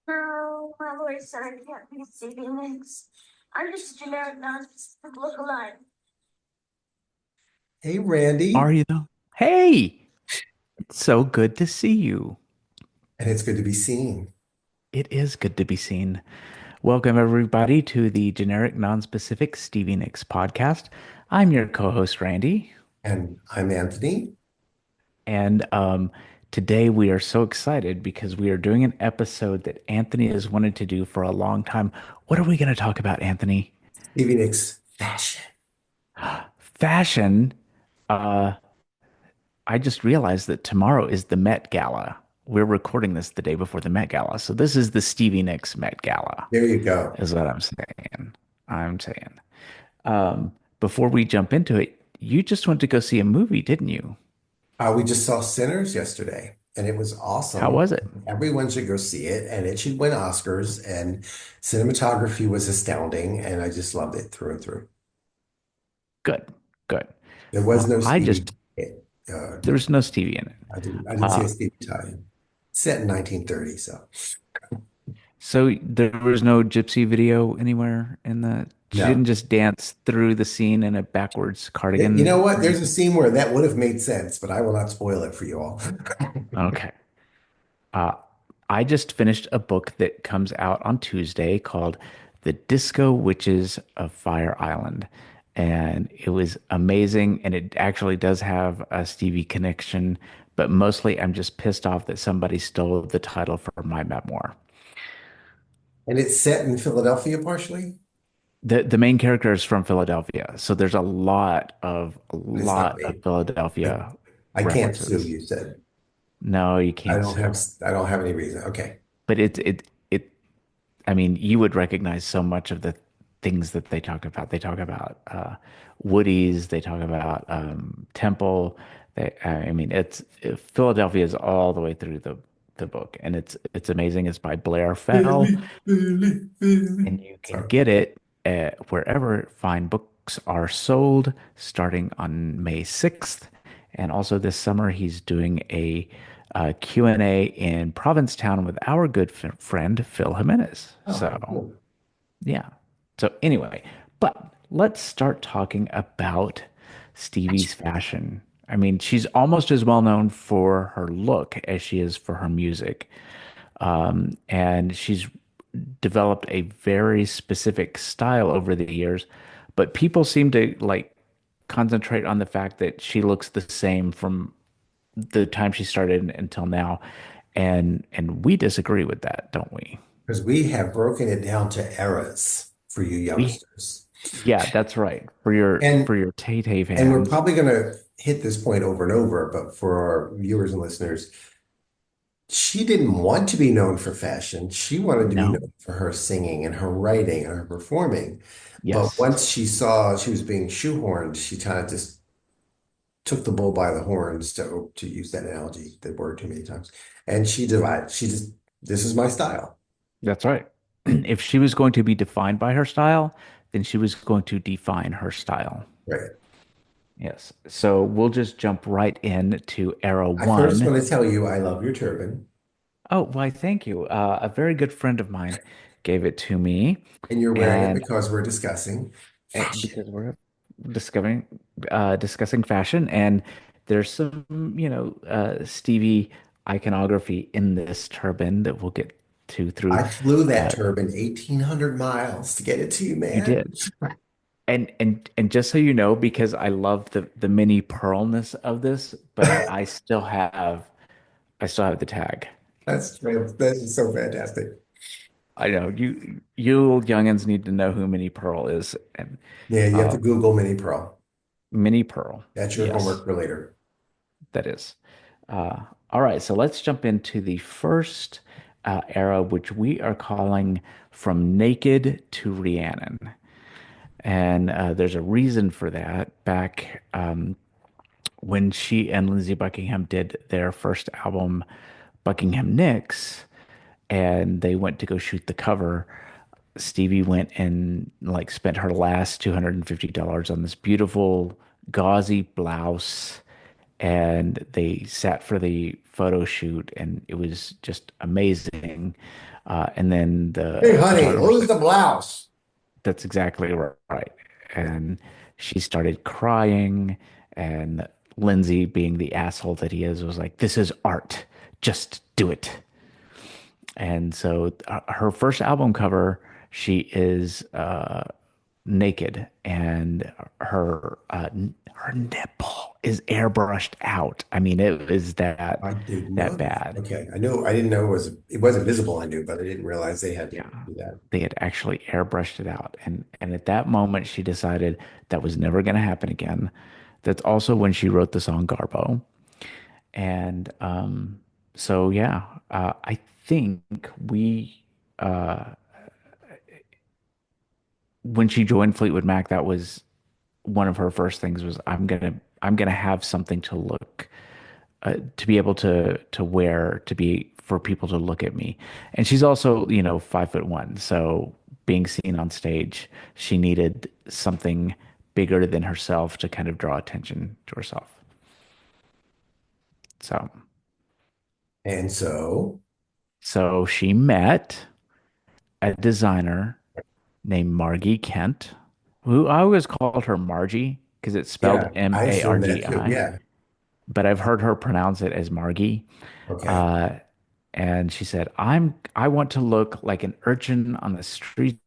No, my lawyer said I can't be Stevie Nicks. I'm just a generic non-specific look-alike. Hey, Randy, Are you though? Hey, it's so good to see you. and it's good to be seen. It is good to be seen. Welcome, everybody, to the Generic Non-Specific Stevie Nicks podcast. I'm your co-host, Randy, And I'm Anthony. and today we are so excited because we are doing an episode that Anthony has wanted to do for a long time. What are we going to talk about, Anthony? Stevie Nicks fashion. Fashion. Uh, I just realized that tomorrow is the Met Gala. We're recording this the day before the Met Gala. So this is the Stevie Nicks Met Gala, There you go. is what I'm saying. I'm saying. Before we jump into it, you just went to go see a movie, didn't you? We just saw Sinners yesterday, and it was How awesome. was it? Everyone should go see it, and it should win Oscars. And cinematography was astounding, and I just loved it through and through. Good, good. There was Well, no I Stevie. just, Uh, there was no Stevie in it. I didn't see Uh, a Stevie tie-in. Set in 1930, so so there was no gypsy video anywhere in the, she no. didn't just dance through the scene in a backwards You know cardigan what? or There's a anything. scene where that would have made sense, but I will not spoil it for you all. Okay. Uh, I just finished a book that comes out on Tuesday called The Disco Witches of Fire Island. And it was amazing. And it actually does have a Stevie connection, but mostly I'm just pissed off that somebody stole the title for my memoir. And it's set in Philadelphia partially. The main character is from Philadelphia, so there's a But it's not lot of me. I, Philadelphia I can't sue, references. you said. No, you I can't don't have sue. I don't have any reason. Okay. But I mean, you would recognize so much of the things that they talk about. They talk about Woody's, they talk about Temple. I mean, Philadelphia is all the way through the book, and it's amazing. It's by Blair Fell, Philly, Philly, Philly. and you can Sorry. get it wherever fine books are sold, starting on May 6th. And also this summer, he's doing a Q&A in Provincetown with our good friend Phil Jimenez. Oh, how So cool. yeah. So anyway, but let's start talking about Stevie's fashion. I mean, she's almost as well known for her look as she is for her music. And she's developed a very specific style over the years, but people seem to like concentrate on the fact that she looks the same from the time she started until now. And we disagree with that, don't we? Because we have broken it down to eras for you We youngsters. Yeah, that's right. For your And for your Tay-Tay and we're fans. probably gonna hit this point over and over, but for our viewers and listeners, she didn't want to be known for fashion. She wanted to be No. known for her singing and her writing and her performing. But Yes. once she saw she was being shoehorned, she kind of just took the bull by the horns to use that analogy, the word too many times. And she divided, she just, this is my style. That's right. If she was going to be defined by her style, then she was going to define her style. Right. Yes. So we'll just jump right into era I first one. want to tell you I love your turban Oh, why, thank you. A very good friend of mine gave it to me, and you're wearing it and because we're discussing fashion. because we're discovering discussing fashion, and there's some, Stevie iconography in this turban that we'll get to through. I flew that Uh, turban 1,800 miles to get it to you, you man. did, and just so you know, because I love the mini pearlness of this, but I still have the tag. That is so fantastic. I know you youngins need to know who Mini Pearl is, and Yeah, you have uh, to Google Mini Pearl. Mini Pearl, That's your yes, homework for later. that is. All right, so let's jump into the first era, which we are calling From Naked to Rhiannon. And there's a reason for that. Back when she and Lindsey Buckingham did their first album, Buckingham Nicks, and they went to go shoot the cover, Stevie went and like spent her last $250 on this beautiful gauzy blouse and they sat for the photo shoot, and it was just amazing. And then Hey, the honey, photographer who's said, the blouse? "That's exactly right." And she started crying, and Lindsay, being the asshole that he is, was like, "This is art. Just do it." And so her first album cover, she is naked, and her nipple is airbrushed out. I mean, it was I didn't that know that. bad. Okay, I didn't know it wasn't visible. I knew, but I didn't realize they had to Yeah. do that. They had actually airbrushed it out. And at that moment she decided that was never going to happen again. That's also when she wrote the song Garbo. And so yeah, I think we when she joined Fleetwood Mac, that was one of her first things was I'm gonna have something to look to be able to wear to be for people to look at me. And she's also, 5'1", so being seen on stage, she needed something bigger than herself to kind of draw attention to herself. So And so, so she met a designer named Margie Kent, who I always called her Margie because it's spelled yeah, I assumed that too. Margi, Yeah. but I've heard her pronounce it as Margie. Okay. Uh, and she said, I want to look like an urchin on the streets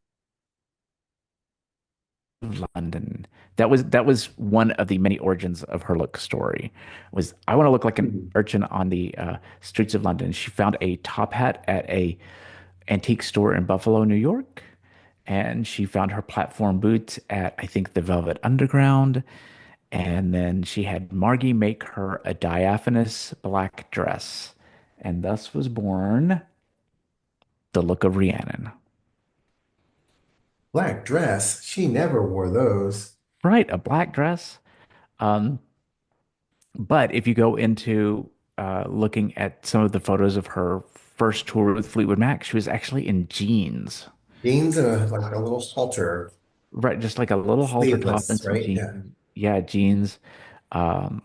of London. That was one of the many origins of her look story. Was I want to look like an Mhm. urchin on the streets of London. She found a top hat at a antique store in Buffalo, New York, and she found her platform boots at I think the Velvet Underground. And then she had Margie make her a diaphanous black dress. And thus was born the look of Rhiannon. Black dress. She never wore those. Right, a black dress. Um, but if you go into looking at some of the photos of her first tour with Fleetwood Mac, she was actually in jeans. Jeans and like a little halter, Right, just like a little halter top and sleeveless, some right? Yeah. jeans. Yeah, jeans.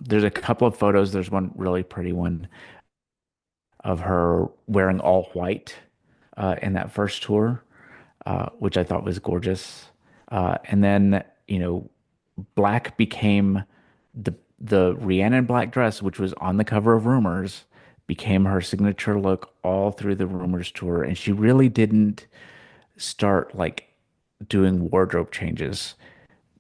There's a couple of photos. There's one really pretty one of her wearing all white in that first tour, which I thought was gorgeous. And then, black became the Rhiannon black dress, which was on the cover of Rumors, became her signature look all through the Rumors tour. And she really didn't start like doing wardrobe changes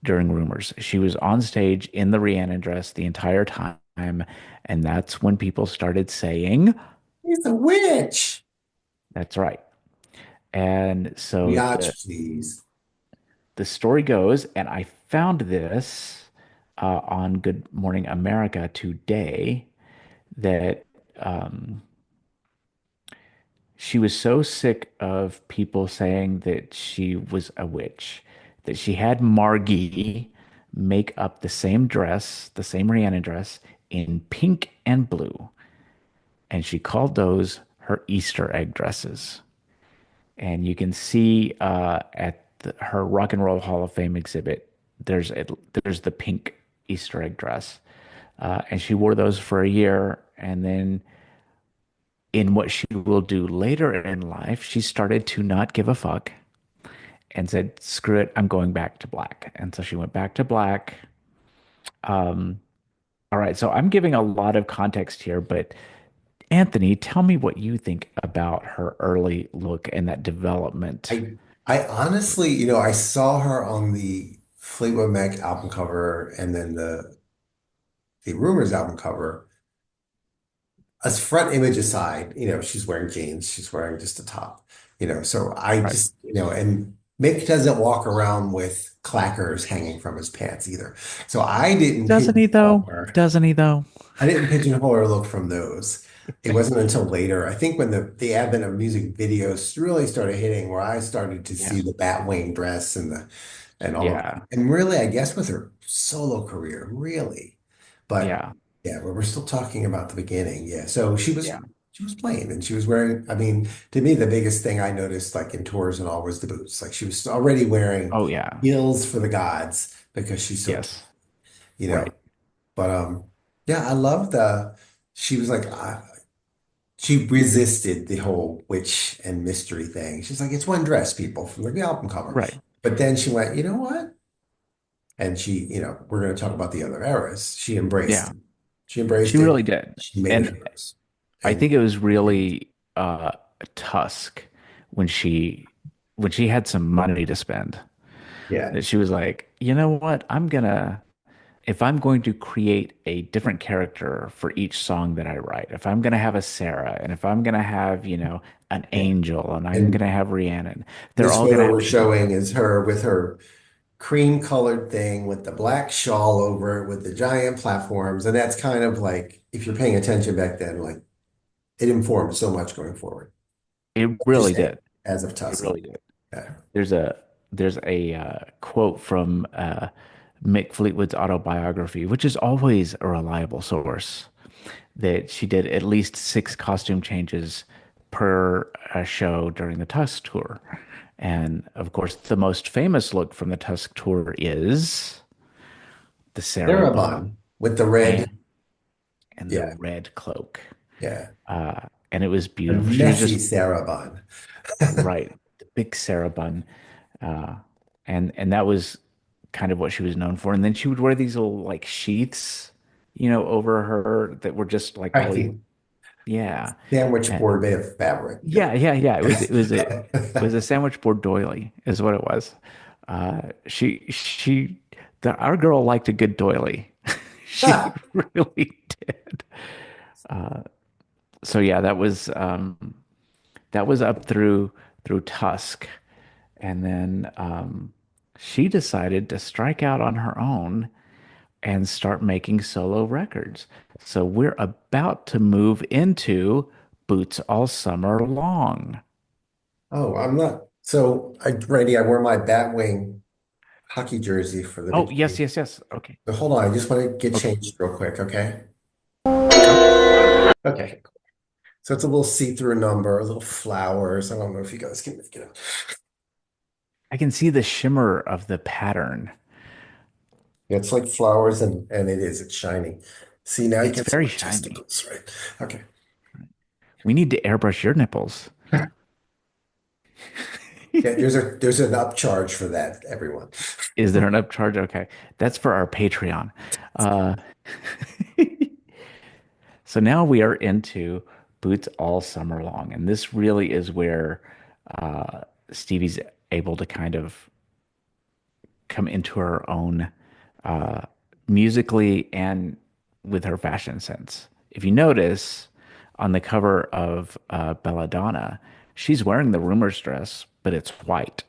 during Rumors. She was on stage in the Rhiannon dress the entire time. And that's when people started saying, She's a witch. that's right. And so Biatch, please. the story goes, and I found this on Good Morning America today, that um, she was so sick of people saying that she was a witch that she had Margie make up the same dress, the same Rhiannon dress, in pink and blue. And she called those her Easter egg dresses. And you can see at her Rock and Roll Hall of Fame exhibit, there's the pink Easter egg dress, and she wore those for a year, and then in what she will do later in life, she started to not give a fuck and said, "Screw it, I'm going back to black." And so she went back to black. All right, so I'm giving a lot of context here, but Anthony, tell me what you think about her early look and that development. I honestly, I saw her on the Fleetwood Mac album cover and then the Rumors album cover. As front image aside, she's wearing jeans, she's wearing just a top, so I Right. just, and Mick doesn't walk around with clackers hanging from his pants either. So I didn't Doesn't he pigeonhole though? her. Doesn't he though? I didn't pigeonhole her look from those. It wasn't until later, I think when the advent of music videos really started hitting, where I started to Yeah. see the Batwing dress and all of Yeah. that. And really, I guess with her solo career, really. But Yeah. yeah, we're still talking about the beginning. Yeah. So she was Yeah. she was playing and she was wearing, I mean, to me, the biggest thing I noticed like in tours and all was the boots. Like she was already wearing Oh yeah. heels for the gods because she's so, Yes. you know. Right. But Yeah, I love she was like, she resisted the whole witch and mystery thing. She's like, it's one dress, people, from the album cover. Right. But then she went, you know what? And she, we're going to talk about the other eras. Yeah, She she embraced it. really did. She made it And hers. I And think it was really Tusk when she had some money to spend yeah, that she was like, you know what? If I'm going to create a different character for each song that I write, if I'm going to have a Sarah and if I'm going to have, an yeah. Angel and I'm going And to have Rhiannon, they're this all going to photo have we're to be showing is her with her cream colored thing with the black shawl over it with the giant platforms. And that's kind of like, if you're paying attention back then, like it informed so much going forward. it Just really saying, did. as of It Tusk. really did. Yeah. There's a there's a quote from Mick Fleetwood's autobiography, which is always a reliable source, that she did at least six costume changes per show during the Tusk tour. And of course, the most famous look from the Tusk tour is the Sarah bun Darabont with the red. and the Yeah. red cloak. Yeah. And it was The beautiful. She was messy just Sarah bun. right, the big Sarah bun. Uh, and that was kind of what she was known for. And then she would wear these little like sheaths, over her that were just like really, Right. yeah. Sandwich And board made of fabric. yeah, yeah, yeah. It was a Yep. sandwich board doily is what it was. Our girl liked a good doily. She Ah, really did. So yeah, that was up through Tusk. And then she decided to strike out on her own and start making solo records. So we're about to move into Boots All Summer Long. oh, I'm not. So Randy, I wore my Batwing hockey jersey for the Oh, yes, bikini. yes, yes. Okay. But hold on, I just want to get Okay. changed real quick, okay? Okay. Okay. So it's a little see-through number, a little flowers. I don't know if you guys can make it out. I can see the shimmer of the pattern. Yeah, it's like flowers and it's shiny. See, now you It's can see very my shiny. testicles, right? Okay. We need to airbrush your nipples. Yeah, there's an upcharge for that, everyone. Is there an upcharge? Okay. That's for our Patreon. Uh, so now we are into Boots All Summer Long. And this really is where Stevie's able to kind of come into her own uh, musically and with her fashion sense. If you notice on the cover of Belladonna, she's wearing the Rumors dress, but it's white.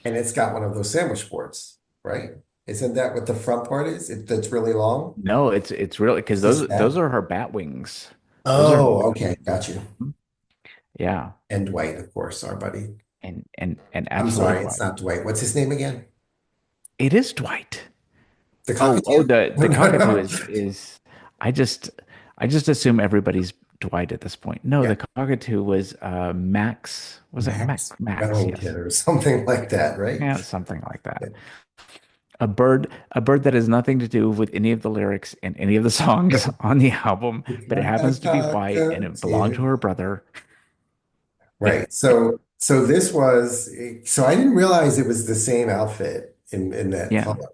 And it's got one of those sandwich boards, right? Isn't that what the front part is? That's really long? No, it's really because It's just those that. are her bat wings. Those are her Oh, bat okay, got you. wings. Yeah, And Dwight, of course, our buddy. and I'm absolutely sorry, it's Dwight. not Dwight. What's his name again? It is Dwight. The Oh, cockatoo? the cockatoo is I just I just assume everybody's Dwight at this point. No, Yeah, the cockatoo was Max. Was it Max? Max Max, Wellington yes. or something like that, right? Yeah, something like that. Yeah. A bird that has nothing to do with any of the lyrics in any of the songs on the album, It's but it not happens a to be white and it belonged to cockatoo. her brother. Right. So this was so I didn't realize it was the same outfit in that Yeah. color.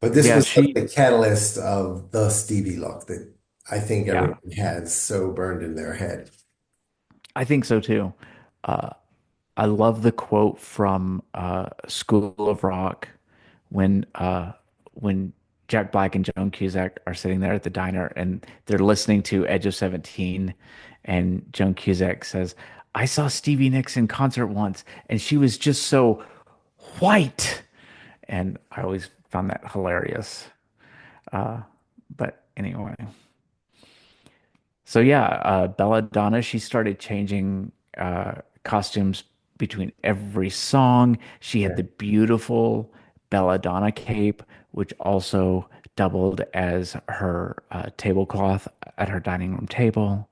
But this Yeah, was like the catalyst of the Stevie look that I think yeah, everyone has so burned in their head. I think so too. Uh, I love the quote from School of Rock when uh, when Jack Black and Joan Cusack are sitting there at the diner and they're listening to Edge of 17, and Joan Cusack says, "I saw Stevie Nicks in concert once, and she was just so white," and I always found that hilarious. But anyway, so yeah, Belladonna, she started changing costumes between every song. She had Yeah. the beautiful Belladonna cape, which also doubled as her tablecloth at her dining room table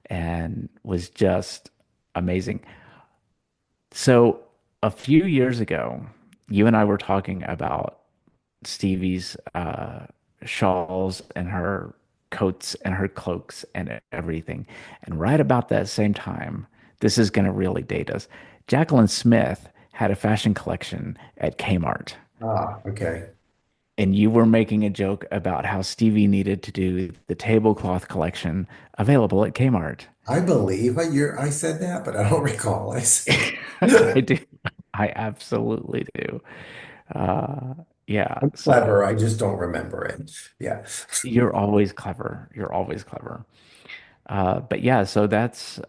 and was just amazing. So a few years ago, you and I were talking about Stevie's shawls and her coats and her cloaks and everything. And right about that same time, this is going to really date us. Jacqueline Smith had a fashion collection at Kmart. Ah, okay. And you were making a joke about how Stevie needed to do the tablecloth collection available at Kmart. I believe I said that, but I don't recall I said I that. do. I absolutely do. Uh, yeah. I'm So clever. I just don't remember it. Yeah. you're always clever. You're always clever. But yeah, so that's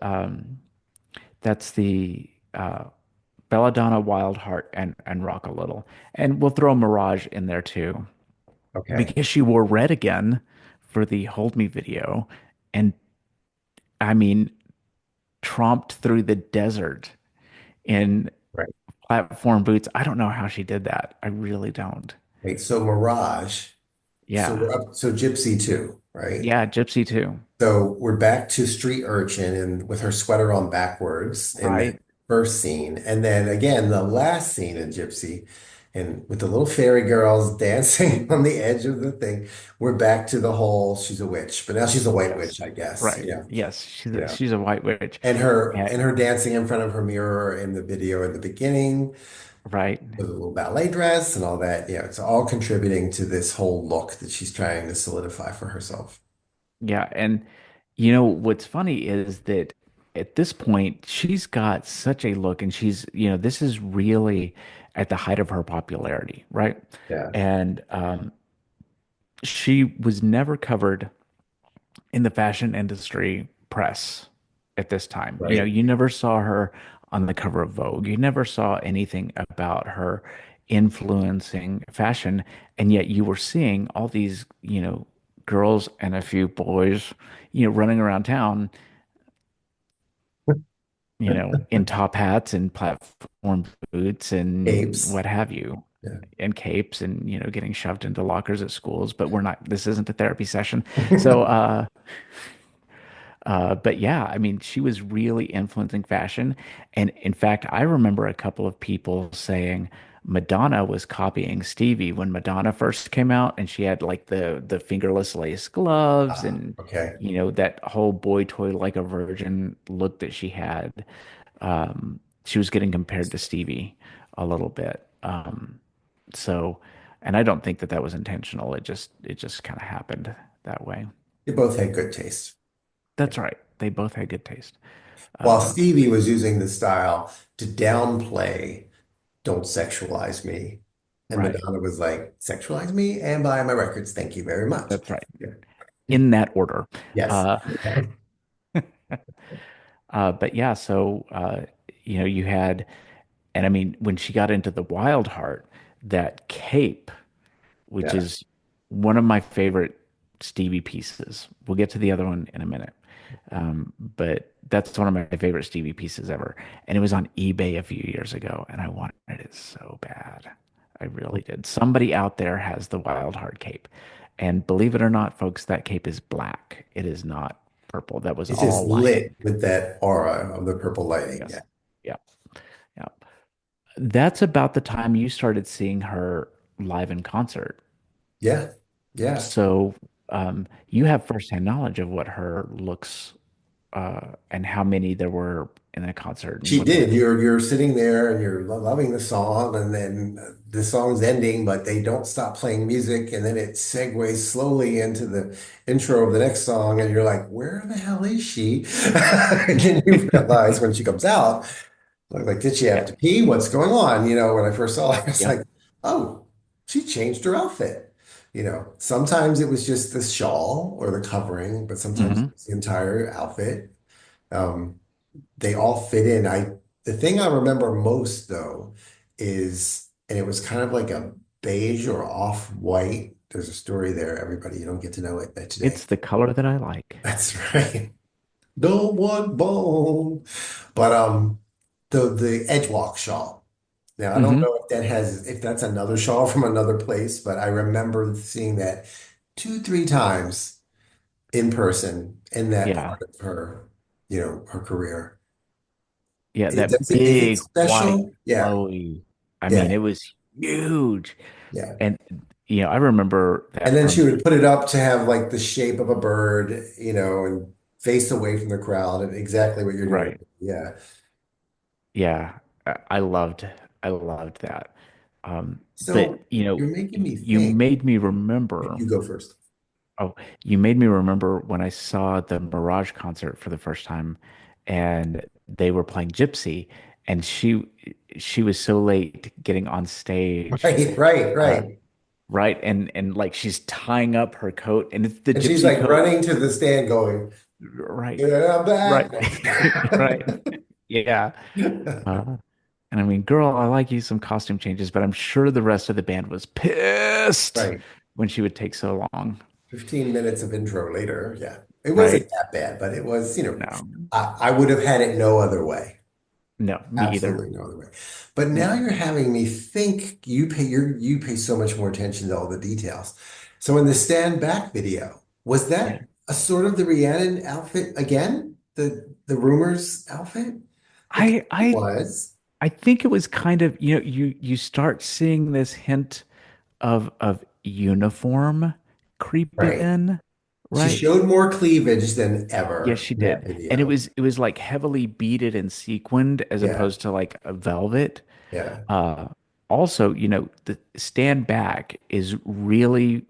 the Belladonna, Wild Heart, and Rock a Little, and we'll throw Mirage in there too Okay. because she wore red again for the Hold Me video, and I mean tromped through the desert in Right. platform boots. I don't know how she did that. I really don't. Wait, so Mirage. So Yeah. we're up, so Gypsy too, right? Yeah, Gypsy too. So we're back to Street Urchin and with her sweater on backwards in that Right? first scene. And then again, the last scene in Gypsy, and with the little fairy girls dancing on the edge of the thing, we're back to the whole she's a witch, but now she's a white Yes. witch, I guess. Right. Yes, she's Yeah. she's a white witch. And And her dancing in front of her mirror in the video in the beginning right. with a little ballet dress and all that. Yeah, it's all contributing to this whole look that she's trying to solidify for herself. Yeah, and what's funny is that at this point she's got such a look and this is really at the height of her popularity, right? Yeah, And she was never covered in the fashion industry press at this time. right. You never saw her on the cover of Vogue. You never saw anything about her influencing fashion, and yet you were seeing all these, girls and a few boys, running around town, in top hats and platform boots and Apes. what have you. Yeah. And capes and getting shoved into lockers at schools, but we're not, this isn't a therapy session. So but yeah, I mean, she was really influencing fashion. And in fact, I remember a couple of people saying Madonna was copying Stevie when Madonna first came out, and she had like the fingerless lace gloves Ah, and okay. that whole boy toy like a virgin look that she had. She was getting compared to Stevie a little bit. So, and I don't think that that was intentional. It just kind of happened that way. They both had good taste. That's right. They both had good taste. While Uh, Stevie was using the style to downplay "Don't Sexualize Me," and right. Madonna was like, "Sexualize me and buy my records. Thank you very much." That's right. Yeah. In that order. Yes. Uh, but yeah, so you had, and I mean, when she got into the Wild Heart, that cape, which Yeah. is one of my favorite Stevie pieces. We'll get to the other one in a minute. But that's one of my favorite Stevie pieces ever. And it was on eBay a few years ago, and I wanted it so bad. I really did. Somebody out there has the Wild Heart cape. And believe it or not, folks, that cape is black. It is not purple. That was It's just all lighting. lit with that aura of the purple lighting. Yeah. Yes. Yeah. Yeah. That's about the time you started seeing her live in concert. Yeah. Yeah. So you have firsthand knowledge of what her looks and how many there were in a concert and She what it did. is. You're sitting there and you're loving the song, and then the song's ending, but they don't stop playing music, and then it segues slowly into the intro of the next song, and you're like, "Where the hell is she?" And then you realize when she comes out, like, did she have Yeah. to pee? What's going on? When I first saw her, I was Yep. like, "Oh, she changed her outfit." Sometimes it was just the shawl or the covering, but sometimes it Hmm. was the entire outfit. Um, they all fit in. The thing I remember most though is, and it was kind of like a beige or off-white. There's a story there, everybody. You don't get to know it today. It's the color that I like. That's right. No one bone. But the Edgewalk shawl. Now I don't Hmm. know if that's another shawl from another place, but I remember seeing that two, three times in person in that Yeah. part of her, her career. Yeah. That Is it big white special? Yeah. flowy. I mean, Yeah. it was huge. Yeah. And, I remember And that then she from would put it up to have like the shape of a bird, and face away from the crowd, and exactly what you're doing. right. Yeah. Yeah, I loved that. But So you're making me you think. made me remember. You go first. Oh, you made me remember when I saw the Mirage concert for the first time, and they were playing Gypsy, and she was so late getting on stage, Right, right, uh, right. right? And like she's tying up her coat, and it's the And she's Gypsy like coat, running to the stand going, right, "Yeah, I'm right, back." right, yeah. Uh, and I mean, girl, I like you some costume changes, but I'm sure the rest of the band was pissed Right. when she would take so long, 15 minutes of intro later. Yeah. It wasn't right? that bad, but it was, No, I would have had it no other way. no, me either. Absolutely no other way. But now Mm-mm. you're having me think you pay so much more attention to all the details. So in the stand back video, was Yeah. that a sort of the Rhiannon outfit again? The rumors outfit? It kind I of I was. I think it was kind of, you start seeing this hint of uniform creep Right. in, She right? showed more cleavage than Yes, ever she in that did. And it video. was it was like heavily beaded and sequined as Yeah. opposed to like a velvet. Yeah. Uh Also, the stand back is really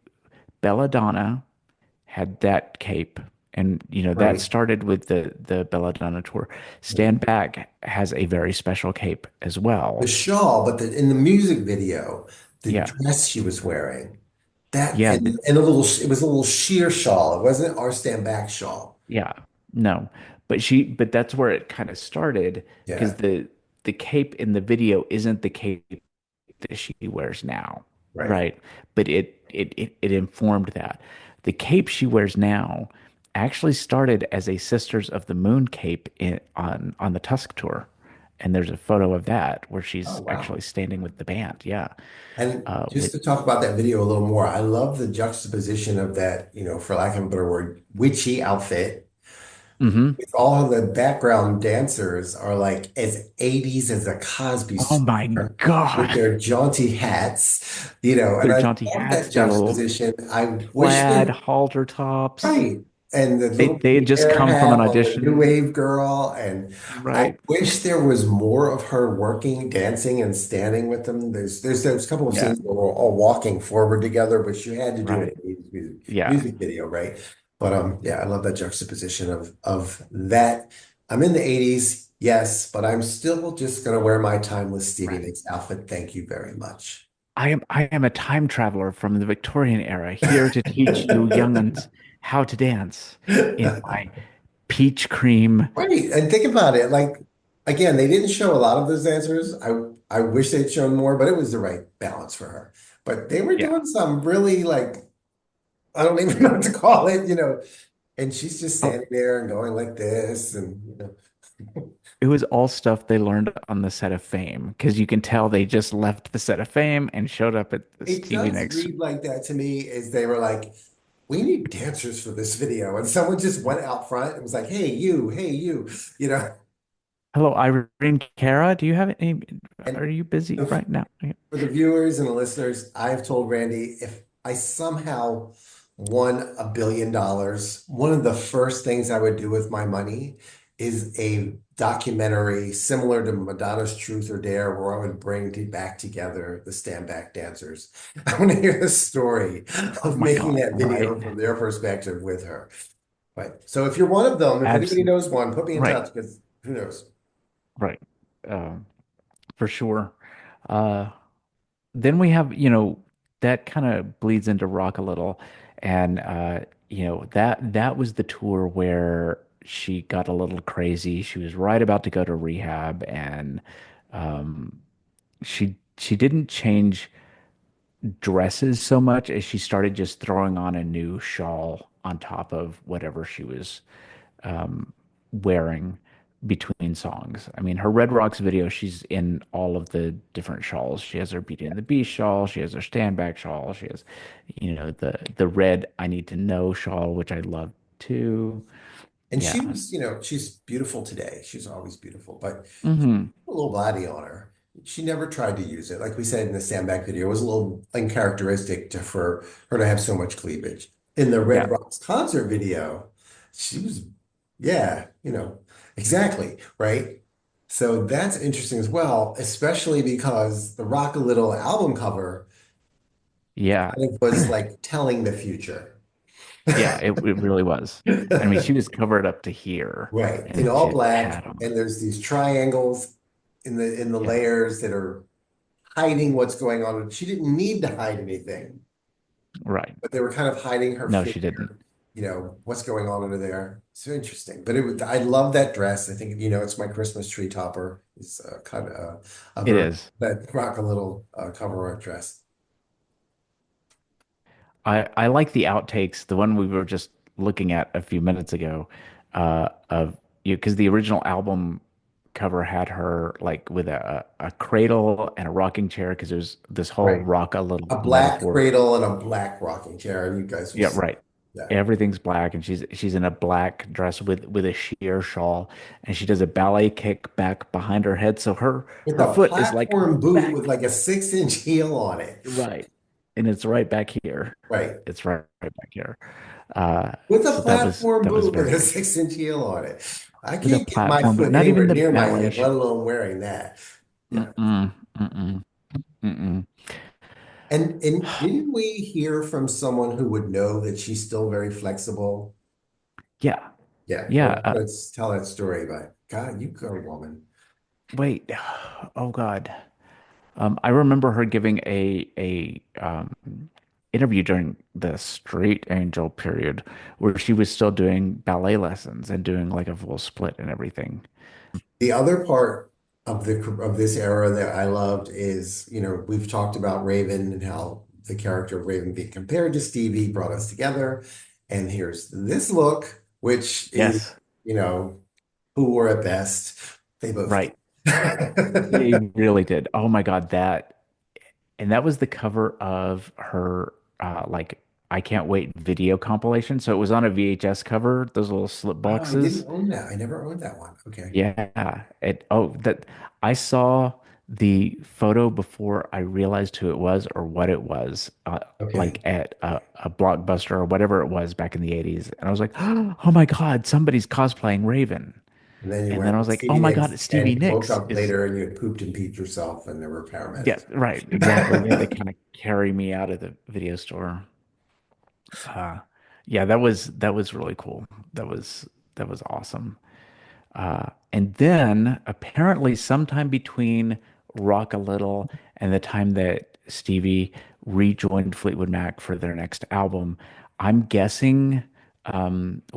Belladonna had that cape. And that Right. started with the Belladonna tour. Stand Back has a very special cape as The well. shawl, but in the music video, the Yeah. dress she was wearing, that Yeah, and it was a little sheer shawl. It wasn't our stand back shawl. yeah. No. But that's where it kind of started because Yeah, the cape in the video isn't the cape that she wears now, right. right? But it informed that. The cape she wears now actually started as a Sisters of the Moon cape on the Tusk tour. And there's a photo of that where Oh, she's wow. actually standing with the band. Yeah. And just With to talk about that video a little more, I love the juxtaposition of that, for lack of a better word, witchy outfit. hmm With all of the background dancers are like as 80s as a Cosby Oh my star with God. their jaunty hats, and Their I jaunty love hats, that their little juxtaposition. I wish plaid there. halter tops. Right. And the They little they had just Pierre come from an hat on the new audition. wave girl. And I Right. wish there was more of her working, dancing, and standing with them. There's a couple of Yeah. scenes where we're all walking forward together, but you had to do it Right. in the Yeah. music video, right? But yeah, I love that juxtaposition of that. I'm in the 80s, yes, but I'm still just gonna wear my timeless Stevie Right. Nicks outfit. Thank you very much. I am a time traveler from the Victorian era, here to teach you young'uns how to dance in my peach cream. Right. And think about it. Like, again, they didn't show a lot of those dancers. I wish they'd shown more, but it was the right balance for her. But they were Yeah. doing some really like, I don't even know what to call it. And she's just Oh, standing there and going like this. And, it was all stuff they learned on the set of Fame because you can tell they just left the set of Fame and showed up at the it Stevie does Nicks. read like that to me is they were like, we need dancers for this video. And someone just went out front and was like, hey, you know. Hello, Irene Cara. Do you have any? And Are you busy right now? for the viewers and the listeners, I've told Randy if I somehow won $1 billion, one of the first things I would do with my money is a documentary similar to Madonna's Truth or Dare, where I would bring back together the stand back dancers. I want to hear the story Oh of my making God. that Right. video from their perspective with her. But so if you're one of them, if anybody Absolutely. knows one, put me in Right. touch because who knows? Right. Um, for sure. Uh, then we have, that kind of bleeds into rock a little. And that was the tour where she got a little crazy. She was right about to go to rehab and um she didn't change dresses so much as she started just throwing on a new shawl on top of whatever she was um, wearing between songs. I mean, her Red Rocks video, she's in all of the different shawls. She has her Beauty and the Beast shawl. She has her Stand Back shawl. She has, the red I Need to Know shawl, which I love too. And she Yeah. was, she's beautiful today. She's always beautiful, but she hmm had a little body on her. she never tried to use it. Like we said in the Sandbag video, it was a little uncharacteristic for her to have so much cleavage. In the Red Yeah. Rocks concert video, she was, yeah, exactly, right? So that's interesting as well, especially because the Rock a Little album cover Yeah. kind of was like telling the future. Yeah, it really was. I mean, she was covered up to here Right, in and all she had black, hat on. and there's these triangles in the Yeah. layers that are hiding what's going on. She didn't need to hide anything, Right. but they were kind of hiding her No, she didn't. figure, what's going on under there. So interesting. But I love that dress. I think, it's my Christmas tree topper. It's kind of a It version is. that Rock a Little cover art dress. I like the outtakes, the one we were just looking at a few minutes ago, of you because the original album cover had her like with a cradle and a rocking chair because there's this whole Right. rock a little A black metaphor. cradle and a black rocking chair. And you guys will Yeah, see. right. Yeah. Everything's black and she's in a black dress with a sheer shawl and she does a ballet kick back behind her head so With her a foot is like platform boot with back. like a 6-inch heel on it. Right. And it's right back here. Right. It's right back here. Uh, With a so platform that was boot with very a good. 6-inch heel on it. I With a can't get my platform, but foot not anywhere even the near my ballet hip, let shoe. alone wearing that. Yeah. Mm-mm, mm-mm, mm-mm. And didn't we hear from someone who would know that she's still very flexible? Yeah, Yeah. yeah. Let's tell that story, but God, you go, woman. Wait. Oh God. I remember her giving a interview during the Straight Angel period where she was still doing ballet lessons and doing like a full split and everything. The other part of this era that I loved is, we've talked about Raven and how the character of Raven being compared to Stevie brought us together. And here's this look, which is, Yes, you know, who wore it best. They both right. They did. really did. Oh my God, that was the cover of her like I Can't Wait video compilation. So it was on a VHS cover, those little slip Oh, I didn't boxes. own that. I never owned that one. Okay. Yeah. That I saw the photo before I realized who it was or what it was, like Okay. at a Blockbuster or whatever it was back in the 80s. And I was like, oh my God, somebody's cosplaying Raven. And then you And then I went was with like, oh Stevie my God, Nicks it's Stevie and you woke Nicks. up It's later and you had pooped and peed yourself and there were Yeah, paramedics. right, exactly. They had to kind of carry me out of the video store. Uh, yeah, that was really cool. That was awesome. And then apparently sometime between Rock a Little and the time that Stevie rejoined Fleetwood Mac for their next album, I'm guessing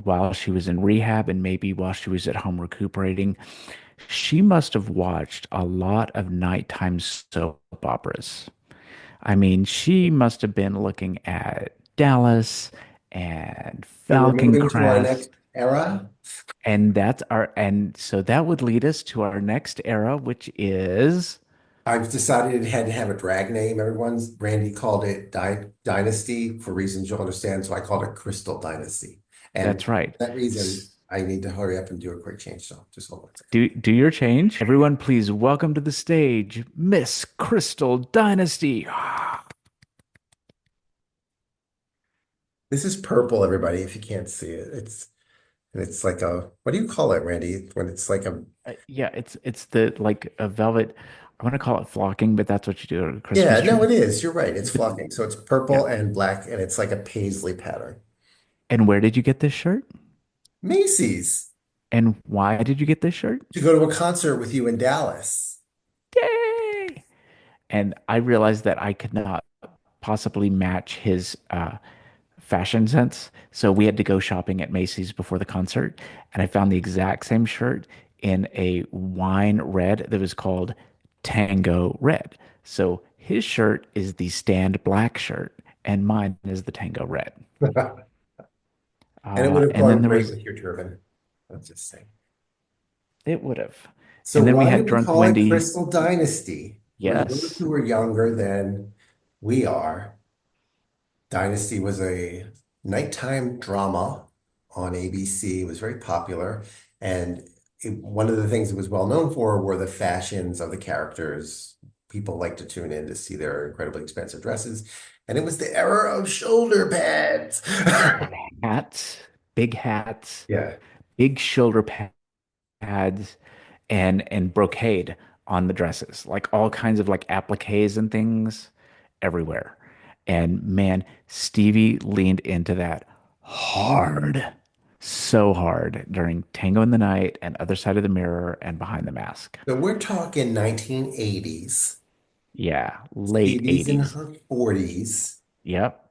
while she was in rehab and maybe while she was at home recuperating, she must have watched a lot of nighttime soap operas. I mean, she must have been looking at Dallas and So we're Falcon moving to our Crest. next era. And so that would lead us to our next era, which is I've decided it had to have a drag name. Randy called it Dynasty for reasons you'll understand. So I called it Crystal Dynasty. And that's for right. that reason, S- I need to hurry up and do a quick change. So just hold on a second. Do your change. Everyone, please welcome to the stage, Miss Crystal Dynasty. This is purple, everybody, if you can't see it. It's like what do you call it, Randy? When it's like a Yeah, it's the like a velvet. I want to call it flocking, but that's what you do at a Yeah, Christmas no, tree. it is. You're right. It's flocking. So it's Yeah. purple and black, and it's like a paisley pattern. And where did you get this shirt? Macy's And why did you get this shirt? to go to a concert with you in Dallas. Yay! And I realized that I could not possibly match his fashion sense. So we had to go shopping at Macy's before the concert. And I found the exact same shirt in a wine red that was called Tango Red. So his shirt is the stand black shirt, and mine is the Tango Red. And it would have And then gone there great was, with your turban. Let's just say. it would have. So And then we why do had we Drunk call it Wendy. Crystal Dynasty? For those Yes, who are younger than we are, Dynasty was a nighttime drama on ABC. It was very popular. And one of the things it was well known for were the fashions of the characters. People like to tune in to see their incredibly expensive dresses. And it was the era of shoulder pads. And hats, big hats, Yeah. big shoulder pads, and brocade on the dresses, like all kinds of like appliques and things everywhere. And man, Stevie leaned into that hard, so hard during Tango in the Night and Other Side of the Mirror and Behind the Mask. So we're talking 1980s. Yeah, late Stevie's in 80s. her 40s. Yep.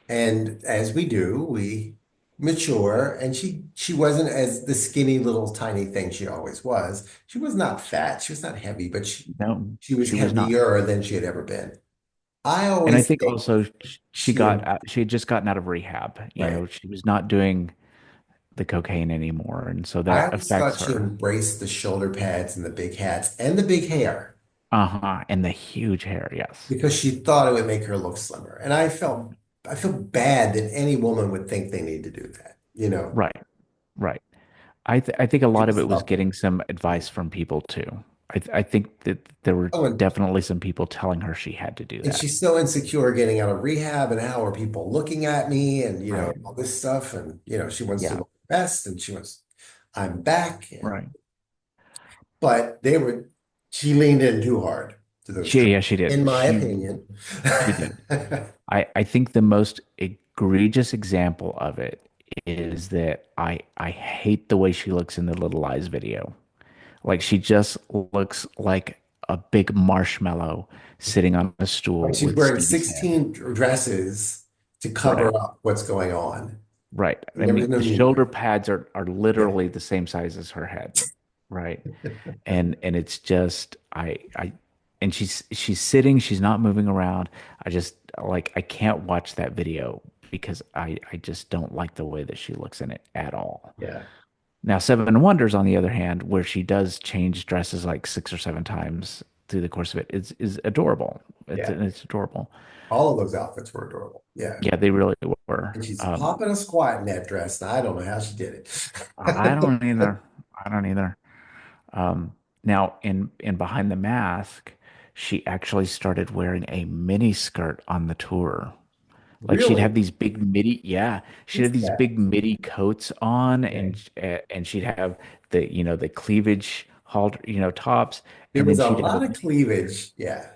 And as we do, we mature. And she wasn't as the skinny little tiny thing she always was. She was not fat. She was not heavy, but No, she was she was not. heavier than she had ever been. I And I always think think also she she got she had just gotten out of rehab. You right. know, she was not doing the cocaine anymore, and so I that always affects thought she her. embraced the shoulder pads and the big hats and the big hair Uh-huh. And the huge hair, yes. because she thought it would make her look slimmer. And I feel bad that any woman would think they need to do that. You know, Right. Right. I think a lot it of was it was something. getting some Yeah. advice from people too. I think that there were Oh, definitely some people telling her she had to do and that. she's so insecure getting out of rehab and how are people looking at me and Right. all this stuff and she wants to Yeah. look best and I'm back and Right. but she leaned in too hard to those She, tricks yeah, she did. in my opinion. She did. I think the most egregious example of it is that I hate the way she looks in the Little Lies video. Like she just looks like a big marshmallow sitting on a Like stool she's with wearing Stevie's head. 16 dresses to Right. cover up what's going on. Right. I And there was mean, no the need for shoulder it. pads are Yeah. literally the same size as her head. Right. And it's just I and she's sitting, she's not moving around. I just like I can't watch that video because I just don't like the way that she looks in it at all. Yeah. Now, Seven Wonders, on the other hand, where she does change dresses like 6 or 7 times through the course of it, is adorable. Yeah. It's adorable. All of those outfits were adorable. Yeah. Yeah, they really were. And she's popping a squat in that dress. And I don't know how she did I it. don't either. I don't either. Um, Now, in Behind the Mask, she actually started wearing a mini skirt on the tour. Like she'd have Really? these big midi, yeah, she'd Who's have these that? big midi coats on, Okay. and she'd have the cleavage halter, tops, There and then was a she'd have lot of cleavage. Yeah.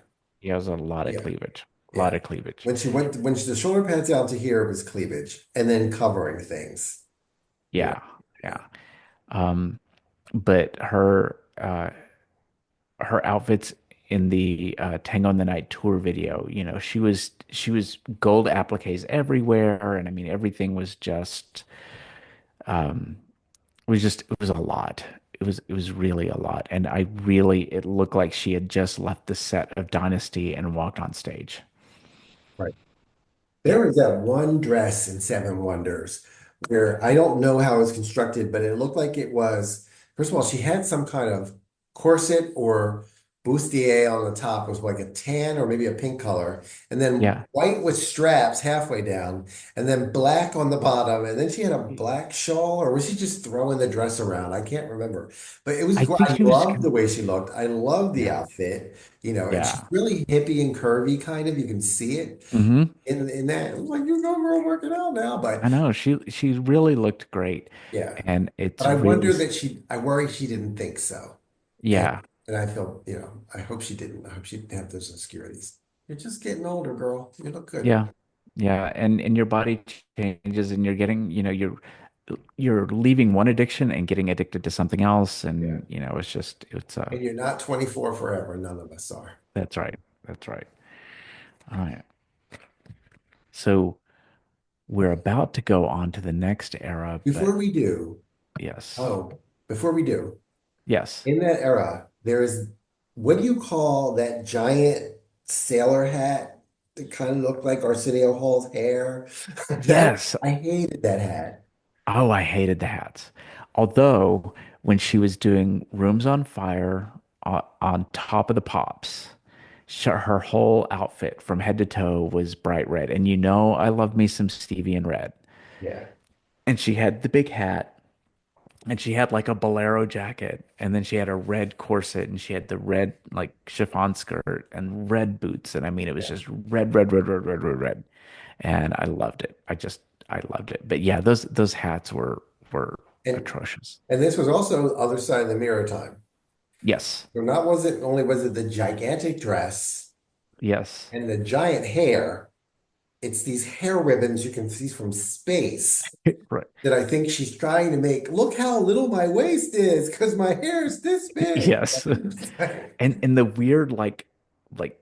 yeah, it was Yeah. a lot Yeah. of cleavage. When the shoulder pads out to here, it was cleavage and then covering things. Yeah. Yeah, yeah. Um, but her outfits in the Tango in the Night tour video, she was gold appliques everywhere, and I mean everything um it was a lot. It was really a lot, and it looked like she had just left the set of Dynasty and walked on stage. Right. Yeah, There was that one dress in Seven Wonders where I don't know how it was constructed, but it looked like it was, first of all, she had some kind of corset or bustier on the top. It was like a tan or maybe a pink color, and then yeah. white with straps halfway down, and then black on the bottom. And then she had a black shawl, or was she just throwing the dress around? I can't remember. But it was, I think I she was. loved the way she looked. I loved the Yeah, outfit, and she's yeah. really hippie and curvy, kind of. You can see it Hmm. in that. It was like you go girl working out now, but I know she really looked great, yeah. and But it's I really wonder I worry she didn't think so. And yeah, I feel, I hope she didn't. I hope she didn't have those insecurities. You're just getting older, girl. You look good. yeah, yeah. And your body changes, and you're getting you're leaving one addiction and getting addicted to something else, Yeah. and it's And you're not 24 forever. None of us are. that's right, that's right. All right, so we're about to go on to the next era, Before but we do, yes, oh, before we do, yes, in that era, there is, what do you call that giant sailor hat that kind of looked like Arsenio Hall's hair? That yes. I hated that hat. Oh, I hated the hats. Although when she was doing Rooms on Fire on top of the pops, her whole outfit from head to toe was bright red. And I love me some Stevie in red. Yeah. And she had the big hat and she had like a bolero jacket, and then she had a red corset, and she had the red like chiffon skirt and red boots, and I mean it was Yeah. just red, red, red, red, red, red, red, and I loved it. I loved it. But yeah, those hats were And atrocious. and this was also other side of the mirror time. Yes, So not was it only was it the gigantic dress yes, and the giant hair, it's these hair ribbons you can see from space right, that I think she's trying to make. Look how little my waist is because my hair is this big. yes, and the weird like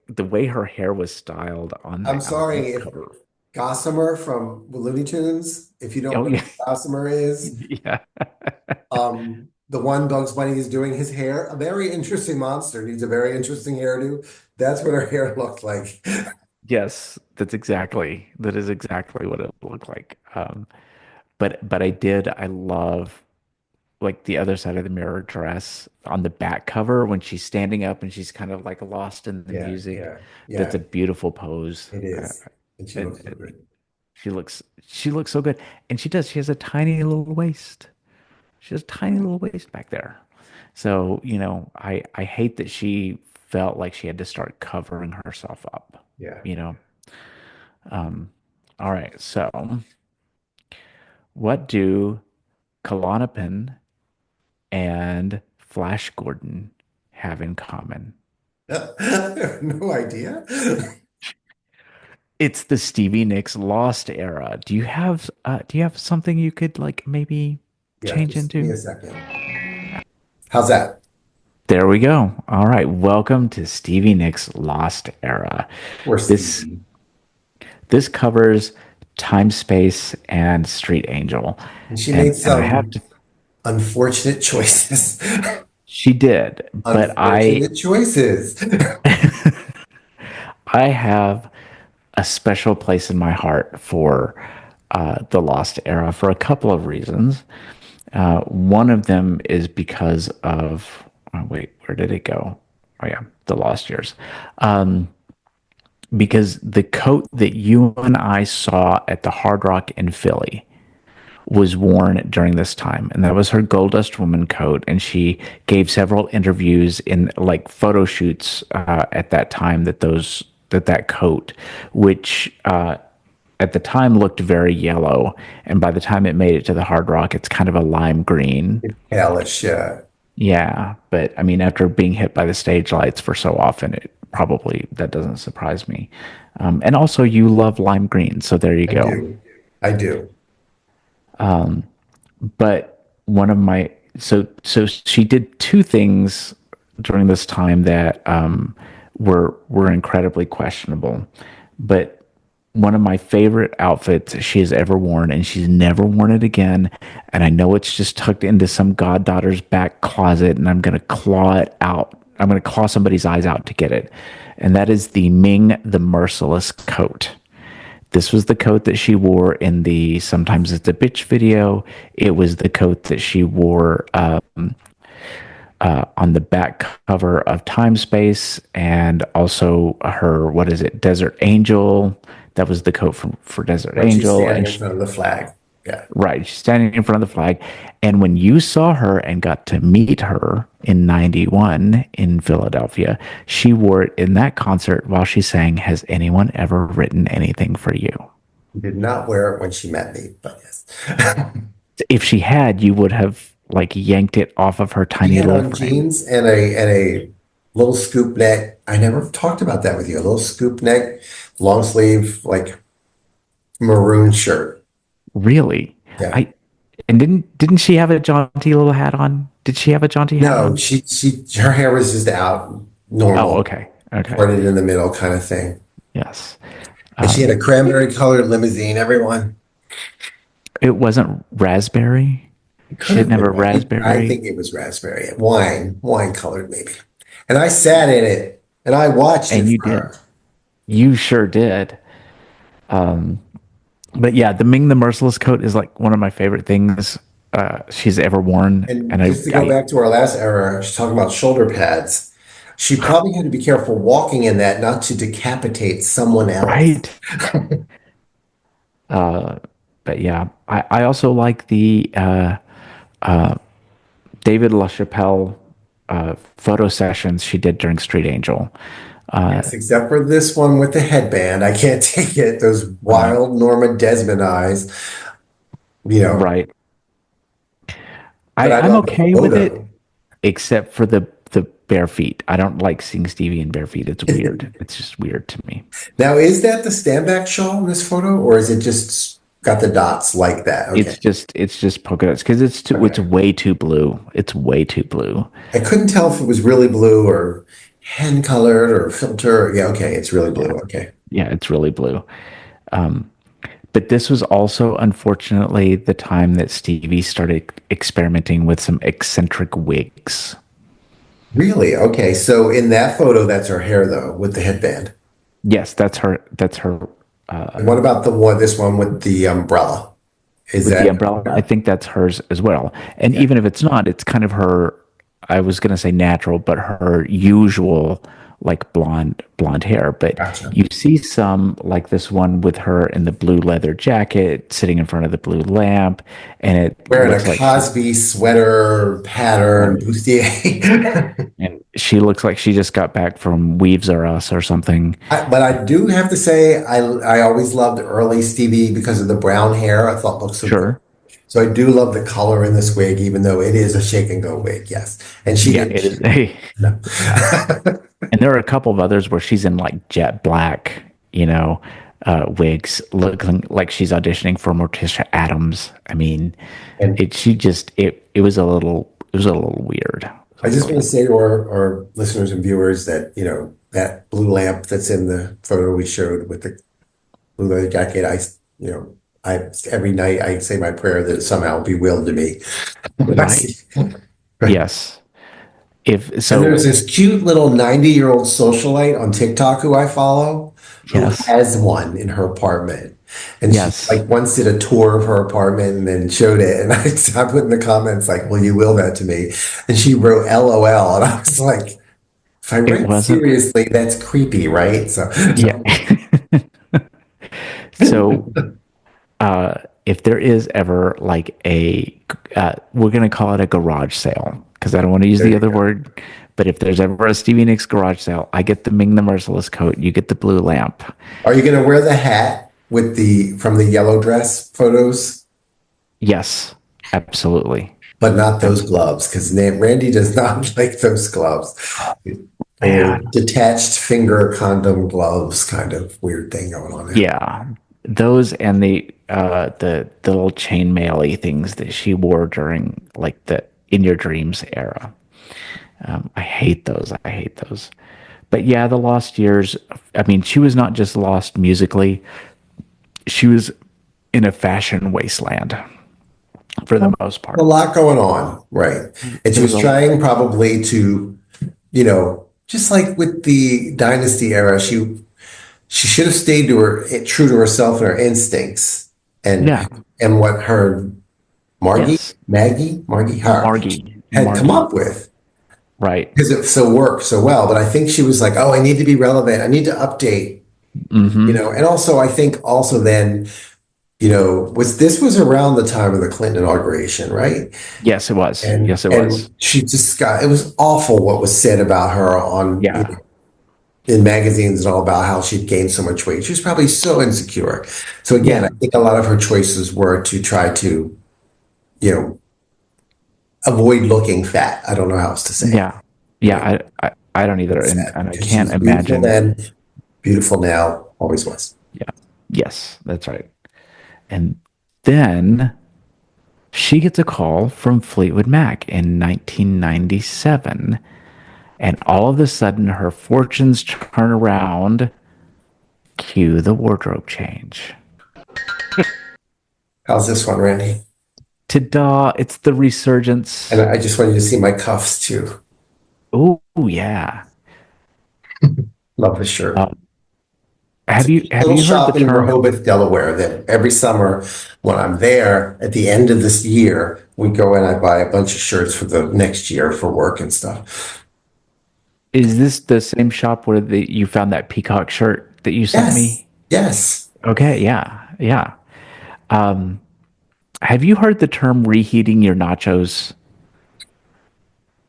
the way her hair was styled on I'm the album sorry if cover. Gossamer from Looney Tunes, if you don't Oh know yeah, who Gossamer is, yeah. the one Bugs Bunny is doing his hair, a very interesting monster, needs a very interesting hairdo. That's what her hair looked like. Yes, that is exactly what it looked like. But I love like the other side of the mirror dress on the back cover when she's standing up and she's kind of like lost in the Yeah, music. yeah, That's yeah, a beautiful pose. it is. And she looks so And good. she looks so good. And she does. She has a tiny little waist. She has a tiny little waist back there. So, I hate that she felt like she had to start covering herself up, Yeah. you know. All right. So, what do Klonopin and Flash Gordon have in common? No idea. It's the Stevie Nicks Lost era. Do you have something you could like maybe Yeah, change just give me into? a second. How's that? There we go. All right. Welcome to Stevie Nicks Lost Era. Poor This Stevie. this covers Time, Space, and Street Angel. And she made And I have some to unfortunate choices. she did, but Unfortunate choices. I have a special place in my heart for the Lost Era for a couple of reasons. One of them is because of, oh, wait, where did it go? Oh, yeah, the Lost Years. Because the coat that you and I saw at the Hard Rock in Philly was worn during this time, and that was her Goldust Woman coat. And she gave several interviews in like photo shoots at that time that coat, which at the time looked very yellow, and by the time it made it to the Hard Rock, it's kind of a lime green. Hellish. Yeah, but I mean, after being hit by the stage lights for so often, it probably that doesn't surprise me. And also, you love lime green, so there you I go. do. I do. But one of my so she did two things during this time that were incredibly questionable. But one of my favorite outfits she has ever worn, and she's never worn it again. And I know it's just tucked into some goddaughter's back closet, and I'm gonna claw it out. I'm gonna claw somebody's eyes out to get it. And that is the Ming the Merciless coat. This was the coat that she wore in the Sometimes It's a Bitch video. It was the coat that she wore on the back cover of Time Space, and also her, what is it, Desert Angel. That was the coat for Desert When she's Angel. standing And in front of the flag. Yeah. right, she's standing in front of the flag. And when you saw her and got to meet her in 91 in Philadelphia, she wore it in that concert while she sang, Has anyone ever written anything for you? Did not wear it when she met me, but yes. If she had, you would have like yanked it off of her She tiny had little on frame. jeans and a little scoop neck. I never talked about that with you. A little scoop neck, long sleeve, like maroon shirt. Really? Yeah. I and didn't she have a jaunty little hat on? Did she have a jaunty hat No, on? she her hair was just out, Oh, normal, okay. Okay. parted in the middle kind of thing. Yes. And she had a cranberry colored limousine, everyone. It wasn't raspberry. It She could have didn't have been. a I raspberry. think it was raspberry, wine colored maybe. And I sat in it and I watched it And you for did. her. You sure did. But yeah, the Ming the Merciless coat is like one of my favorite things she's ever worn. And And I, just to go I back to our last era, she's talking about shoulder pads. She probably had to be careful walking in that not to decapitate someone else. right. But yeah, I also like the David LaChapelle photo sessions she did during Street Angel. Yes, except for this one with the headband. I can't take it. Those Right. wild Norma Desmond eyes, you know. Right. But I I'm love the okay with it, photo. except for the bare feet. I don't like seeing Stevie in bare feet. It's weird. It's just weird to me. Now, is that the stand-back shawl in this photo, or is it just got the dots like that? Okay. It's just polka dots because it's Okay. way too blue. It's way too blue. I couldn't tell if it was really blue or hand colored or filter. Yeah, okay, it's really Yeah. blue. Okay. Yeah, it's really blue. Um, but this was also unfortunately the time that Stevie started experimenting with some eccentric wigs. Really? Okay. So in that photo, that's her hair though, with the headband. Yes, that's her And what about this one with the umbrella? Is with the that umbrella. I her? think that's hers as well. And Yeah. even if it's not, it's kind of her, I was going to say natural, but her usual like blonde hair. But Gotcha. you see some like this one with her in the blue leather jacket sitting in front of the blue lamp, and it Wearing a looks like she Cosby sweater pattern right. bustier. And she looks like she just got back from Weaves R Us or something. But I do have to say, I always loved early Stevie because of the brown hair. I thought looked so good. Sure. So I do love the color in this wig, even though it is a shake and go wig. Yes, and she Yeah, didn't it is. cheat. No. And there are a couple of others where she's in like jet black, wigs, looking like she's auditioning for Morticia Adams. I mean, And it was a little weird. It I was a just want to little say to our listeners and viewers that, that blue lamp that's in the photo we showed with the blue leather jacket, I every night I say my prayer that it somehow be willed to me. When I right. see right. Yes. If And there's so, this cute little 90-year-old socialite on TikTok who I follow who yes, has one in her apartment. And she yes, like once did a tour of her apartment and then showed it. And I put in the comments like, will you will that to me? And she wrote LOL. And I was like, if I it write wasn't. seriously, that's creepy, right? So Yeah. So if there is ever like we're going to call it a garage sale because I don't want to use there the you other go. word. But if there's ever a Stevie Nicks garage sale, I get the Ming the Merciless coat. You get the blue lamp. Are you going to wear the hat with the from the yellow dress photos, Yes, absolutely. but not those Absolutely. gloves? Because Randy does not like those gloves. Little Man, detached finger condom gloves, kind of weird thing going on there. yeah. Those and the little chain maily things that she wore during like the In Your Dreams era. I hate those. I hate those. But yeah, the lost years. I mean, she was not just lost musically; she was in a fashion wasteland for the most A part. lot going on, right? And she There was was a trying probably to, just like with the Dynasty era, she should have stayed to her true to herself and her instincts and yeah, and what her yes, Margie Hart had come Margie, up with right? because it so worked so well. But I think she was like, oh, I need to be relevant. I need to update, Mm-hmm. and also I think also then, was around the time of the Clinton inauguration, right? Yes, it was. And Yes, it and was. she just got it was awful what was said about her on Yeah, in magazines and all about how she'd gained so much weight. She was probably so insecure. So again, I yeah, think a lot of her choices were to try to, you know, avoid looking fat. I don't know how else to say it. yeah, You know, yeah. I don't either, it's and sad and I because she can't was beautiful imagine. then, beautiful now, always was. Yeah. Yes, that's right. And then she gets a call from Fleetwood Mac in 1997, and all of a sudden her fortunes turn around. Cue the wardrobe change. How's this one, Randy? Ta-da! It's the And resurgence. I just want you to see my cuffs too. Oh yeah. Love the shirt. Uh, It's a have little you heard the shop in term? Rehoboth, Delaware, that every summer when I'm there at the end of this year, we go and I buy a bunch of shirts for the next year for work and stuff. Is this the same shop where you found that peacock shirt that you sent Yes, me? yes. Okay, yeah, yeah. Have you heard the term reheating your nachos?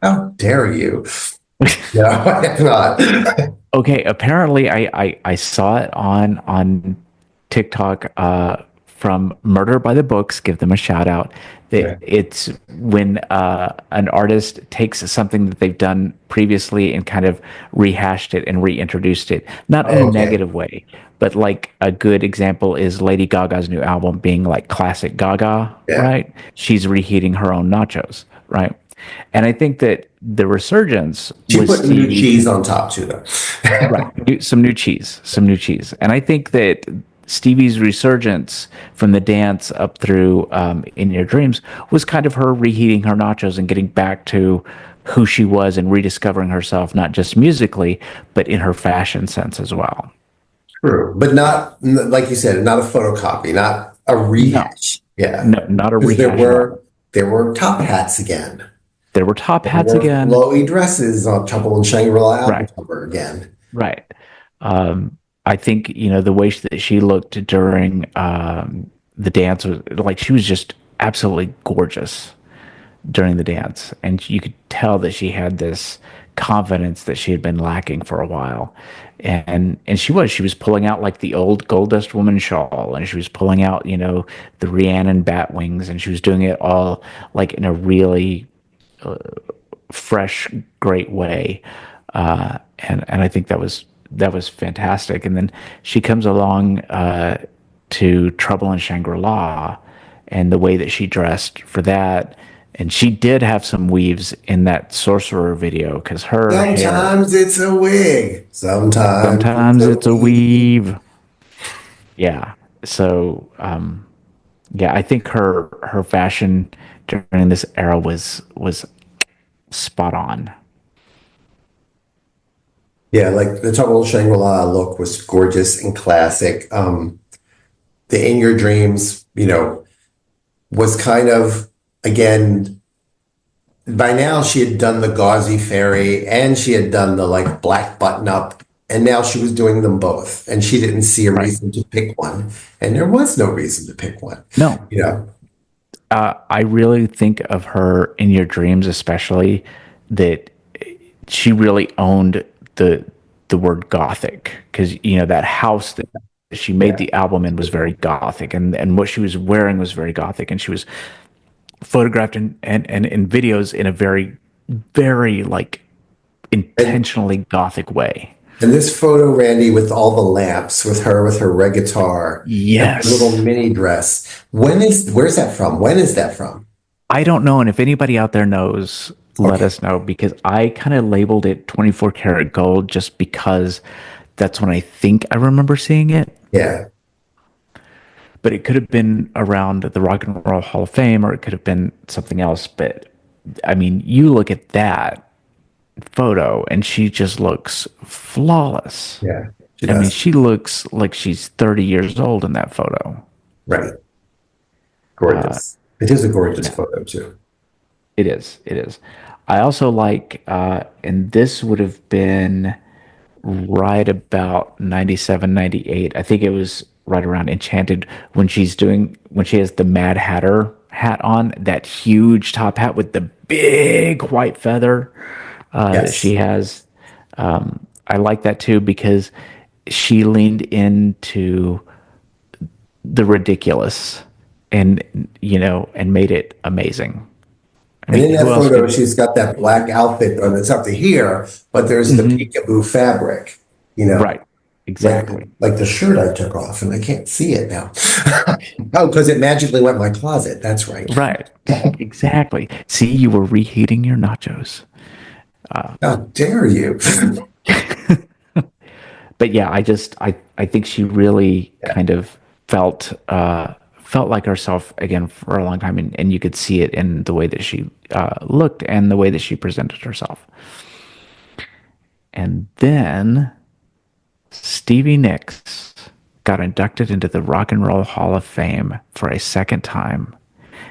How dare you? No, I have not. Okay, apparently I saw it on TikTok from Murder by the Books, give them a shout out. That Yeah. it's when an artist takes something that they've done previously and kind of rehashed it and reintroduced it. Not in a Oh, okay. negative way, but like a good example is Lady Gaga's new album being like classic Gaga, Yeah. right? She's reheating her own nachos, right? And I think that the resurgence She was put new Stevie. cheese on top too, though. Right. Some new cheese, some new cheese. And I think that Stevie's resurgence from the dance up through In Your Dreams was kind of her reheating her nachos and getting back to who she was and rediscovering herself, not just musically, but in her fashion sense as well. True, but not like you said, not a photocopy, not a No, rehash. Yeah, no, not a because rehash at all. there were top hats again. There were top There hats were again. flowy dresses on Trouble in Shangri-La album Right. cover again. Right. I think, the way that she looked during the dance was like she was just absolutely gorgeous during the dance. And you could tell that she had this confidence that she had been lacking for a while. And she was pulling out like the old Gold Dust Woman shawl, and she was pulling out, the Rhiannon bat wings, and she was doing it all like in a really fresh, great way. And I think that was fantastic. And then she comes along to Trouble in Shangri-La, and the way that she dressed for that. And she did have some weaves in that Sorcerer video because her hair, Sometimes it's a wig, sometimes it's sometimes a it's a weave. weave. Yeah. So, yeah, I think her fashion during this era was spot on. Yeah, like the Trouble in Shangri-La look was gorgeous and classic. The In Your Dreams, was kind of again by now she had done the gauzy fairy and she had done the like black button up, and now she was doing them both, and she didn't see a Right. reason to pick one, and there was no reason to pick one. No, you know I really think of her in your dreams, especially that she really owned the the word gothic because that house that she made yeah. the album in was very gothic, and what she was wearing was very gothic, and she was photographed and in videos in a very very like and intentionally gothic way. and this photo, Randy, with all the lamps, with her red guitar and her little Yes. mini dress, where's that from? When is that from? I don't know. And if anybody out there knows, let Okay. us know because I kind of labeled it 24 karat gold just because that's when I think I remember seeing it. Yeah. But it could have been around the Rock and Roll Hall of Fame or it could have been something else. But I mean, you look at that photo and she just looks flawless. Yeah, she I mean, does. she looks like she's 30 years old in that photo. Right. Gorgeous. It is a gorgeous Yeah. photo too. It is. It is. I also like, and this would have been right about 97, 98. I think it was right around Enchanted when she has the Mad Hatter hat on, that huge top hat with the big white feather that she Yes. has. I like that too because she leaned into the ridiculous and, and made it amazing. I And mean, in who that else photo, could? she's got that black outfit on that's up to here, but there's the Mhm. peekaboo fabric, you know, Right. Exactly. like the shirt I took off, and I can't see it now. Oh, because it magically went in my closet. That's right. Right. Exactly. See, you were reheating your nachos. How dare you? But yeah, I think she really kind of felt like herself again for a long time, and you could see it in the way that she looked and the way that she presented herself. And then Stevie Nicks got inducted into the Rock and Roll Hall of Fame for a second time.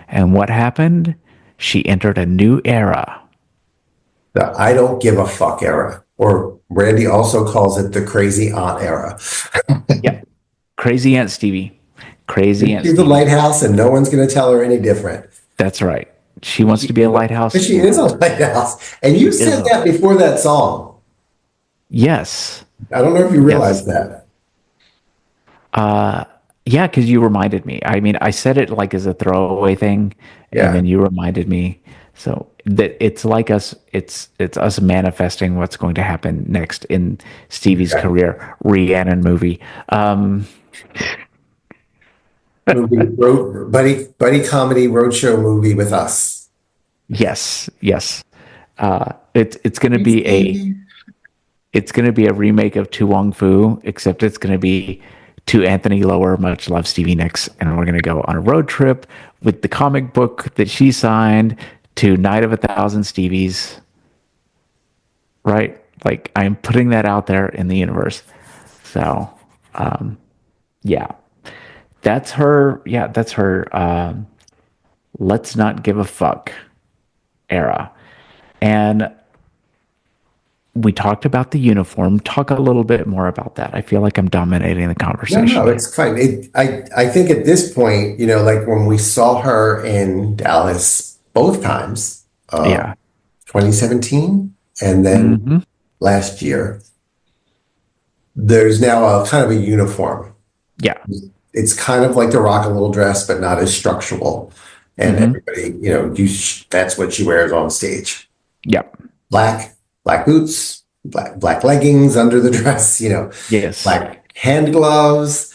And what happened? She entered a new era. The I don't give a fuck era, or Randy also calls it the crazy aunt era. Yep. Crazy Aunt Stevie. Crazy Aunt She's the Stevie. lighthouse, and no one's going to tell her any different. That's right. She wants to be a lighthouse. But she is a lighthouse. And She you is said a that before that song. yes. I don't know if you Yes. realize that. Yeah, because you reminded me. I mean, I said it like as a throwaway thing, and Yeah. then you reminded me. So that it's like us, it's us manifesting what's going to happen next in Stevie's Okay. career. Rhiannon movie. Buddy comedy roadshow movie with us. Yes, yes. It's going to Hey, be a Stevie. it's going to be a remake of Tu Wong Fu, except it's going to be to Anthony Lower, much love Stevie Nicks, and we're going to go on a road trip with the comic book that she signed to Night of a Thousand Stevies. Right? Like I'm putting that out there in the universe. So, yeah, that's her. Yeah, that's her. Let's not give a fuck era, and we talked about the uniform. Talk a little bit more about that. I feel like I'm dominating the No, no, conversation here. it's fine. I think at this point, like when we saw her in Dallas both times, Yeah. 2017 and then Hmm. last year, there's now a kind of a uniform. Yeah. It's kind of like the rock a little dress, but not as structural. And Hmm. everybody, that's what she wears on stage. Yep. Black boots, black leggings under the dress, Yes. black hand gloves,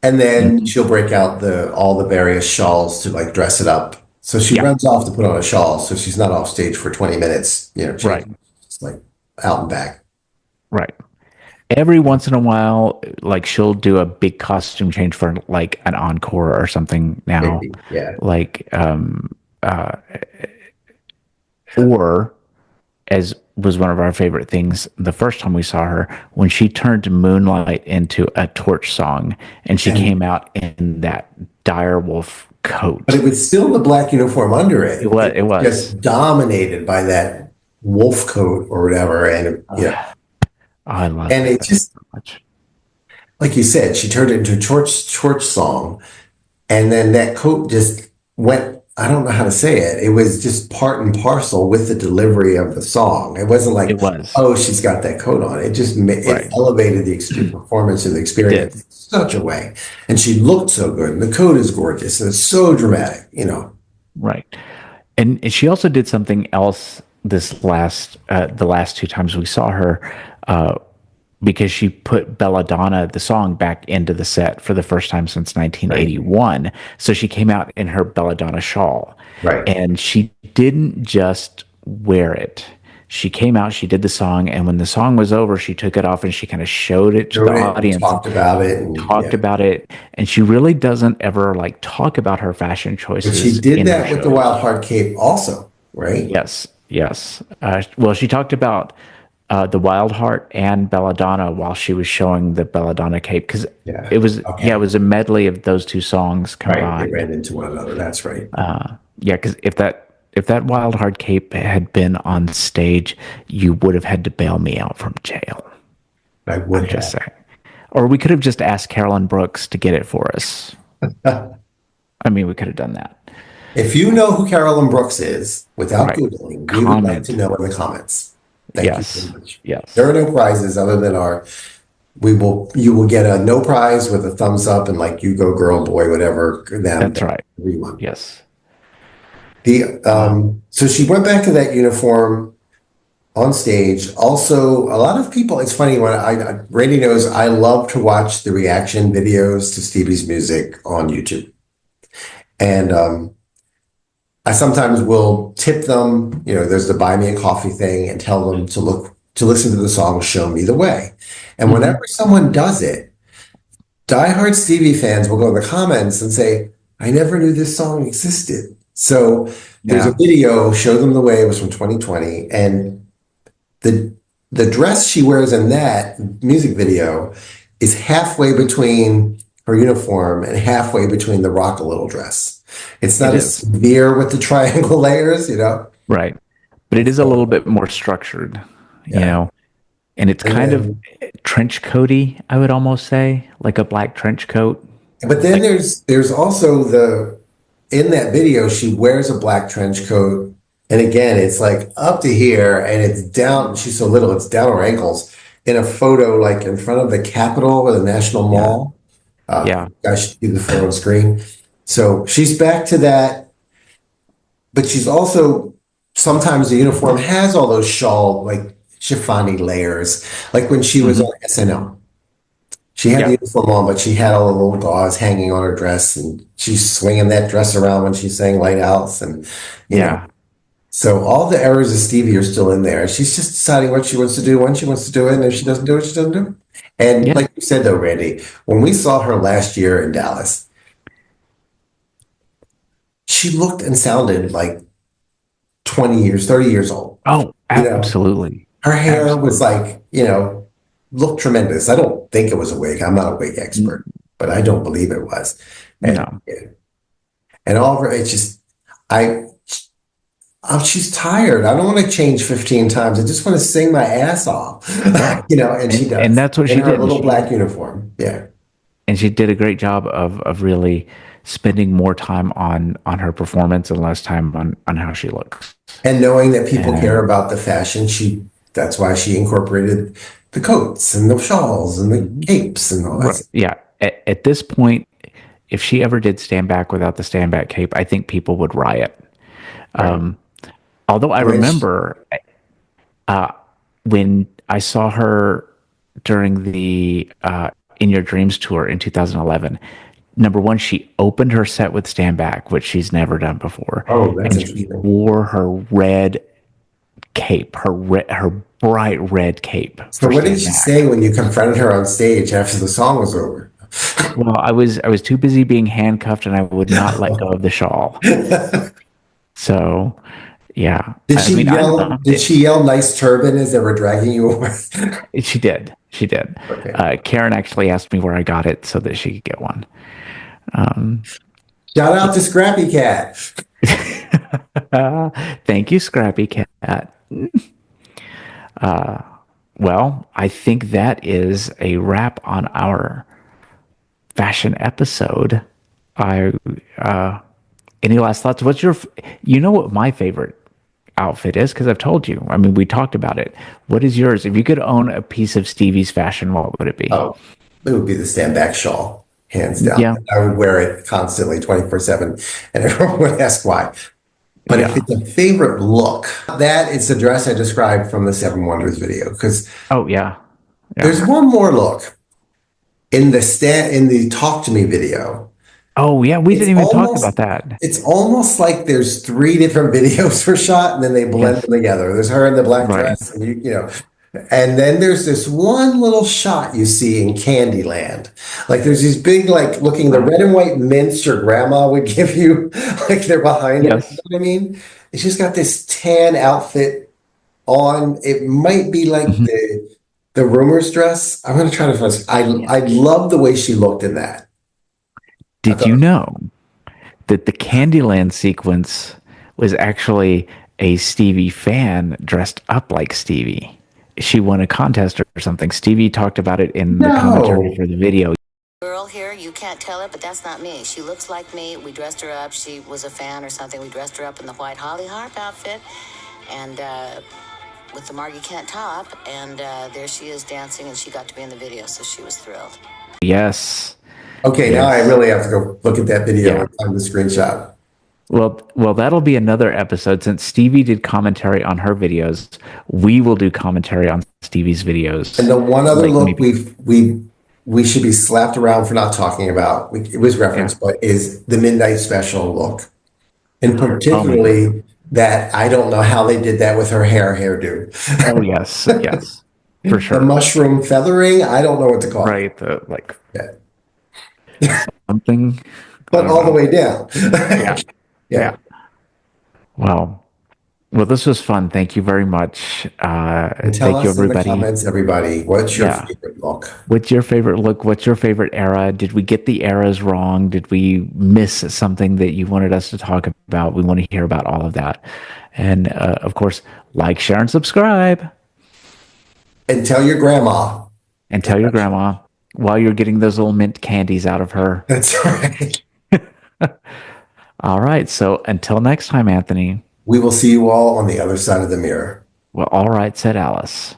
and then Hmm. she'll break out the all the various shawls to like dress it up. So she Yeah. runs off to put on a shawl, so she's not off stage for 20 minutes, Right. changing, just like out and back. Right. Every once in a while, like she'll do a big costume change for like an encore or something now. Maybe, yeah. Like, or as was one of our favorite things the first time we saw her when she turned Moonlight into a torch song and she And came out in that dire wolf but coat. it was still the black uniform under It it. was, It it was was. just dominated by that wolf coat or whatever. And Oh, I love and it that just so much. like you said, she turned it into a torch song. And then that coat just went, I don't know how to say it. It was just part and parcel with the delivery of the song. It wasn't It like, was. oh, she's got that coat on. It just it Right. elevated the performance of the It experience did. in such a way. And she looked so good. And the coat is gorgeous. And it's so dramatic. Right. And she also did something else the last two times we saw her, uh, because she put Belladonna, the song, back into the set for the first time since Right. 1981. So she came out in her Belladonna shawl, Right. and she didn't just wear it. She came out, she did the song, and when the song was over, she took it off and she kind of showed it to the Showed it and audience, talked about it. And talked yeah. about it, and she really doesn't ever like talk about her fashion But she choices did in her that with the Wild shows. Heart Cape also, right? Yes, yes. Well, she talked about the Wild Heart and Belladonna while she was showing the Belladonna cape because Yeah. it was yeah, it Okay. was a medley of those two songs Right. They combined. ran into one another. That's right. Yeah, because if that Wild Heart cape had been on stage, you would have had to bail me out from jail. I would I'm just have. saying. Or we could have just asked Carolyn Brooks to get it for us. I mean, we could have done that. If you know who Carolyn Brooks is, without Right. Googling, we would like to Comment. know in the comments. Thank you very Yes. much. There Yes. are no prizes other than you will get a no prize with a thumbs up and like you go girl, boy, whatever, them, That's right. everyone. Yes. So she went back to that uniform on stage. Also, a lot of people, it's funny when Randy knows I love to watch the reaction videos to Stevie's music on YouTube. And I sometimes will tip them, there's the buy me a coffee thing and tell them to listen to the song Show Me the Way. And Hmm. whenever someone does it, diehard Stevie fans will go in the comments and say, I never knew this song existed. So there's a Yeah. video, Show Them the Way, it was from 2020, and the the dress she wears in that music video is halfway between her uniform and halfway between the Rock a Little dress. It's It not as is. severe with the triangle layers. Right. But it is a little So, bit more structured, you yeah. know, and it's And kind of then, trench coaty, I would almost say, like a black trench coat. but then Like, there's also in that video, she wears a black trench coat. And again, it's like up to here and it's down. She's so little, it's down her ankles in a photo, like in front of the Capitol or the National Yeah. Mall. Yeah. I should do the photo screen. So she's back to that, but she's also sometimes the uniform has all those shawl, like chiffony layers, like when she was Hmm. on SNL. She had the Yeah. uniform on, but she had all the little gauze hanging on her dress, and she's swinging that dress around when she's saying Lighthouse, and you know. Yeah. So all the errors of Stevie are still in there. She's just deciding what she wants to do, when she wants to do it, and if she doesn't do it, she doesn't do it. And Yeah. like you said, though, Randy, when we saw her last year in Dallas, she looked and sounded like 20 years, 30 years old. Oh, You know, absolutely. her hair was Absolutely. like, looked tremendous. I don't think it was a wig. I'm not a wig expert, but I don't believe it was. And No. and all of her, it's just, I, she's tired. I don't want to change 15 times. I just want to sing my ass off, Yeah. and she And does that's what in she her did. little black uniform. Yeah. And she did a great job of really spending more time on her performance and less time on how she looks. And knowing that people care And about the fashion, that's why she incorporated the coats and the shawls and the Mhm. capes and all that. Yeah, at this point, if she ever did stand back without the stand back cape, I think people would riot. Right. Um, although I When she, remember when I saw her during the In Your Dreams tour in 2011. Number one, she opened her set with stand back, which she's never done before, oh, that's and she interesting. wore her red cape, her bright red cape So for what did stand she say back. when you confronted her on stage after the song was over? Well, I was too busy being handcuffed, and I would not let go of the shawl. So, yeah, Did I she mean, I yell? loved Did it. she yell "nice turban" as they were dragging you away? She did. She did. Okay. Karen actually asked me where I got it so that she could get one. Um, Shout out to Scrappy Cat. thank you, Scrappy Cat. Well, I think that is a wrap on our fashion episode. I any last thoughts? You know what my favorite outfit is because I've told you. I mean, we talked about it. What is yours? If you could own a piece of Stevie's fashion, what would it be? Oh, it would be the stand back shawl, hands down. Yeah, I would wear it constantly, 24/7, and everyone would ask why. But if yeah. it's a favorite look, that is the dress I described from the Seven Wonders video. Because Oh, yeah, yeah. there's one more look in the Talk to Me video. Oh, yeah. We It's didn't even talk almost about that. it's almost like there's three different videos were shot and then they blend Yes, them together. There's her in the black right. dress and and then there's this one little shot you see in Candyland. Like there's these big like looking the red and white mints your grandma would give you, like they're behind her. You Yes. know what I mean? And she's got this tan outfit on. It might be like Mhm. the rumor's dress. I'm gonna try to find. I love the way she looked in that. I Did thought you know that the Candyland sequence was actually a Stevie fan dressed up like Stevie? She won a contest or something. Stevie talked about it in the commentary no. for the video. Girl here, you can't tell it, but that's not me. She looks like me. We dressed her up. She was a fan or something. We dressed her up in the white Holly Harp outfit and with the Margie Kent top. And there she is dancing, and she got to be in the video, so she was thrilled. Yes. Okay, now I Yes. really have to go look at that video Yeah. and find the screenshot. Well, that'll be another episode. Since Stevie did commentary on her videos, we will do commentary on Stevie's And videos. the one other Like look maybe, we should be slapped around for not talking about, it was yeah. referenced, but is the Midnight Special look. And Oh my God. particularly that I don't know how they did that with her hairdo. Oh yes, yes, for The sure. mushroom feathering, I don't know what to call Right. Like it. something. I But don't all the know. way down. Yeah. Yeah. Yeah. Well, this was fun. Thank you very much. And tell Thank you, us in the everybody. comments, everybody, what's your Yeah. favorite look? What's your favorite look? What's your favorite era? Did we get the eras wrong? Did we miss something that you wanted us to talk about? We want to hear about all of that. And of course, like, share, and subscribe. And tell your grandma. And tell your grandma while you're getting those little mint candies out of her. That's right. All right. So until next time, Anthony. We will see you all on the other side of the mirror. Well, all right, said Alice.